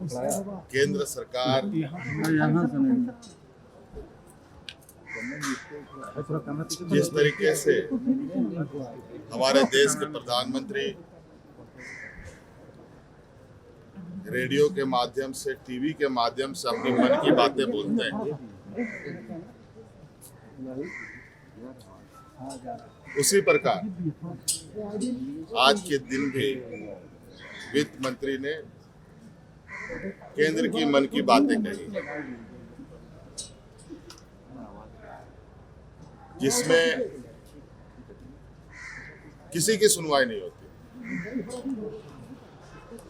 केंद्र सरकार जिस तरीके से हमारे देश के प्रधानमंत्री रेडियो के माध्यम से, टीवी के माध्यम से अपनी मन की बातें बोलते हैं, उसी प्रकार आज के दिन भी वित्त मंत्री ने केंद्र की मन की बातें कही, जिसमें किसी की सुनवाई नहीं होती,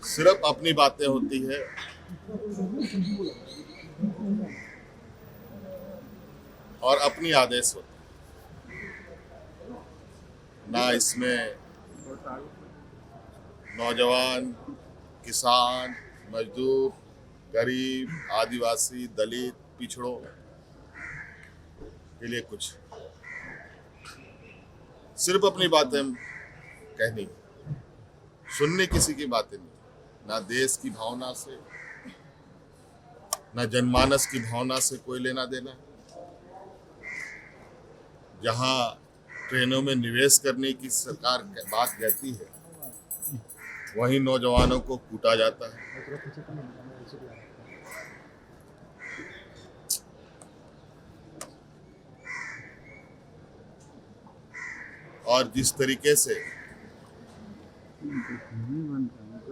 सिर्फ अपनी बातें होती है और अपनी आदेश होते हैं। ना इसमें नौजवान, किसान, मजदूर, गरीब, आदिवासी, दलित, पिछड़ों के लिए कुछ, सिर्फ अपनी बातें कहनी, सुनने किसी की बातें नहीं, ना देश की भावना से, ना जनमानस की भावना से कोई लेना देना। जहां ट्रेनों में निवेश करने की सरकार बात कहती है, वहीं नौजवानों को कूटा जाता है। और जिस तरीके से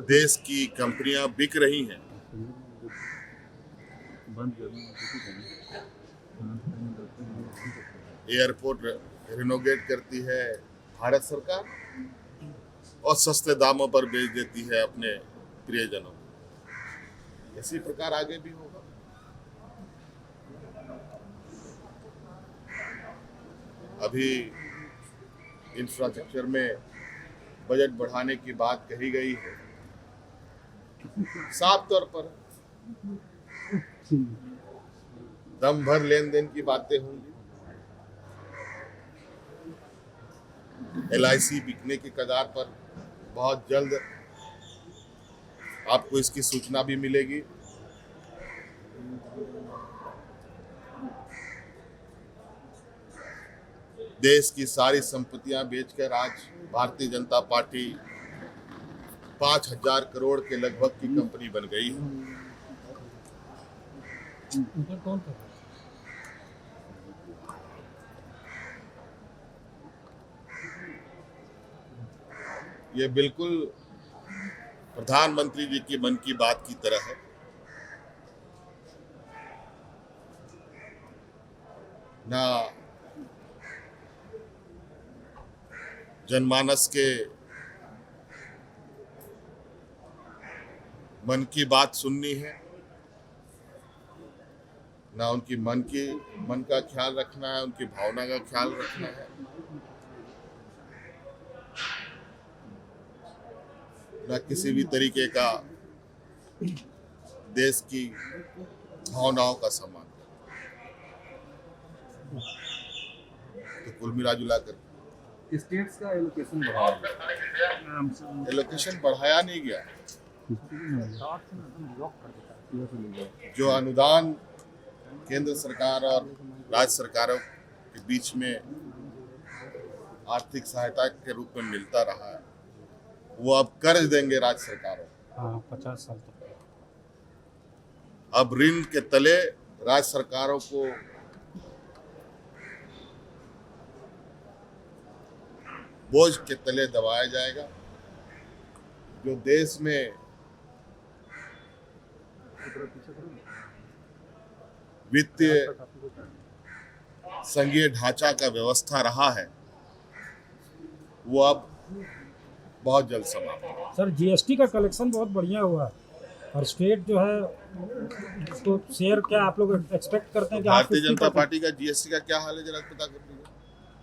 देश की कंपनियां बिक रही हैं, एयरपोर्ट रिनोवेट करती है भारत सरकार और सस्ते दामों पर बेच देती है अपने प्रियजनों को। इसी प्रकार आगे भी होगा। अभी इंफ्रास्ट्रक्चर में बजट बढ़ाने की बात कही गई है, साफ तौर पर दम भर लेन देन की बातें होंगी। LIC बिकने की कगार पर, बहुत जल्द आपको इसकी सूचना भी मिलेगी। देश की सारी संपत्तियां बेचकर आज भारतीय जनता पार्टी 5,000 करोड़ के लगभग की कंपनी बन गई है। ये बिल्कुल प्रधानमंत्री जी की मन की बात की तरह है। ना जनमानस के मन की बात सुननी है, ना उनकी मन का ख्याल रखना है, उनकी भावना का ख्याल रखना है। ना किसी भी तरीके का देश की भावनाओं का सम्मान। तो कुल मिला जुला कर स्टेट्स का एलोकेशन बढ़ा, एलोकेशन बढ़ाया नहीं गया। जो अनुदान केंद्र सरकार और राज्य सरकारों के बीच में आर्थिक सहायता के रूप में मिलता रहा है, वो अब कर्ज देंगे राज्य सरकारों। 50 साल तक अब ऋण के तले राज्य सरकारों को बोझ के तले दबाया जाएगा। जो देश में वित्तीय संघीय ढांचा का व्यवस्था रहा है, वो अब बहुत जल्द समाप्त होगा। सर, GST का कलेक्शन बहुत बढ़िया हुआ है और स्टेट जो है उसको शेयर क्या आप लोग एक्सपेक्ट करते हैं कि भारतीय जनता पार्टी का GST का क्या हाल है, जरा पता करो।